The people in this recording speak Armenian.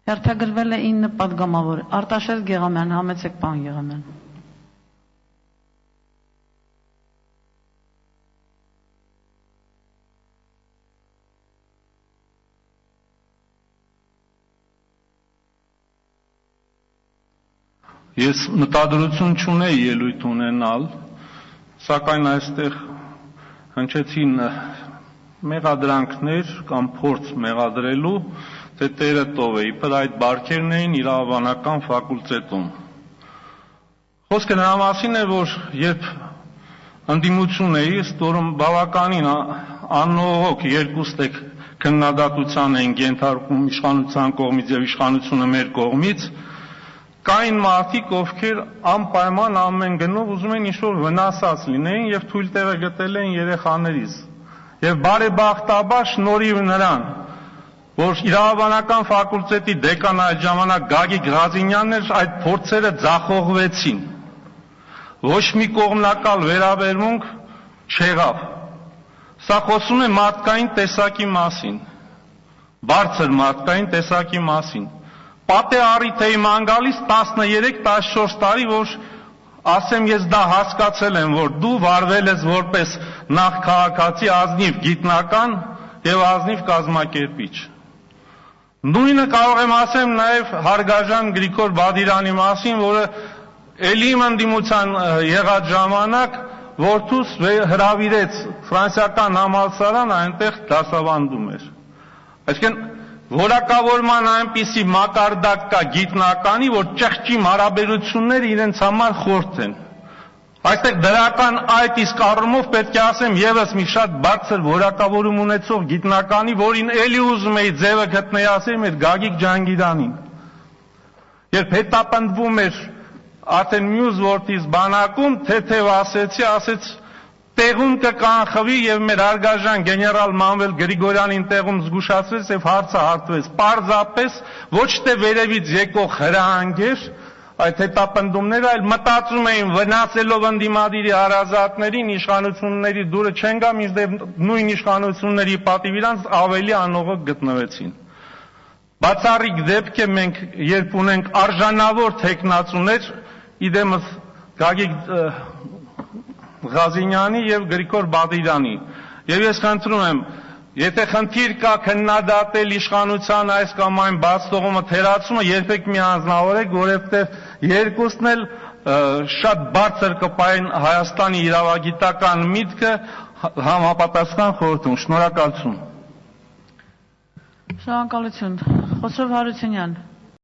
Հերթագրվել է 9 պատգամավոր։ Արտաշես Գեղամյան, համեցեք պարոն Գեղամյան։ Ես մտադրություն չունեի ելույթ ունենալ, սակայն այստեղ հնչեցին մեղադրանքներ կամ փորձ մեղադրելու, թե տերը տով է, իբր այդ բարքերն էին իրավաբանական ֆակուլտետում։ Խոսքը նրա մասին է, որ երբ ընդդիմություն էի, ըստ որում բավականին անողոք երկուստ եք քննադատության են ենթարկում իշխանության կողմից եւ իշխանությունը մեր կողմից, կային մարդիկ, ովքեր անպայման ամեն գնով ուզում են ինչ-որ վնասած լինեին եւ թույլ տեղը գտել են երեխաներից։ Եվ բարեբախտաբար շնորհիվ նրան, որ իրավաբանական ֆակուլտետի դեկան այդ ժամանակ Գագիկ Ղազինյանն էր, այդ փորձերը ձախողվեցին։ Ոչ մի կողմնակալ վերաբերմունք չեղավ։ Սա խոսում է մարդկային տեսակի մասին, բարձր մարդկային տեսակի մասին։ Պատե առիթ էի ման գալիս 13-14 տարի, որ ասեմ ես դա հասկացել եմ, որ դու վարվել ես որպես նախ քաղաքացի ազնիվ գիտնական եւ ազնիվ կազմակերպիչ։ Նույնը կարող եմ ասեմ նաեւ հարգարժան Գրիգոր Բադիրյանի մասին, որը էլի ընդդիմության եղած ժամանակ որդուս հրավիրեց ֆրանսիական համալսարան, այնտեղ դասավանդում էր։ Այսինքն որակավորման այնպիսի մակարդակ կա գիտնականի, որ ճղճի հարաբերությունները իրենց համար խորթ են։ Այստեղ դրական այդ իսկ առումով պետք է ասեմ եւս մի շատ բարձր որակավորում ունեցող գիտնականի, որին էլի ուզում էի ձևը գտնել ասեմ մեր Գագիկ Ջանգիրանին։ Երբ հետապնդվում էր արդեն մյուս որդիս բանակում, թեթև ասեց տեղում կկանխվի եւ մեր հարգարժան գեներալ Մանվել Գրիգորյանին տեղում զգուշացրեց եւ հարցը հարթվեց։ Պարզապես ոչ թե վերևից եկող հրահանգեր այդ հետապնդումները, այլ մտածում էին վնասելով ընդդիմադիրի հարազատներին, իշխանությունների դուրը չեն գա, մինչդեռ նույն իշխանությունների պատիվ իրանց ավելի անողոք գտնվեցին։ Բացառիկ դեպք է մենք երբ ունենք արժանավոր թեկնածուներ, իդեմս Գագիկ Ղազինյանի եւ Գրիգոր Բադիրյանի։ Եվ ես խնդրում եմ, եթե խնդիր կա քննադատել իշխանության այս կամ այն բացթողումը, թերացումը, երբեք մի անձնավորեք, որովհետեւ երկուսն էլ շատ բարձր կպային Հայաստանի իրավագիտական միտքը համապատասխան խորհրդում։ Շնորհակալություն։ Շնորհակալություն։ Խոսրով Հարությունյան։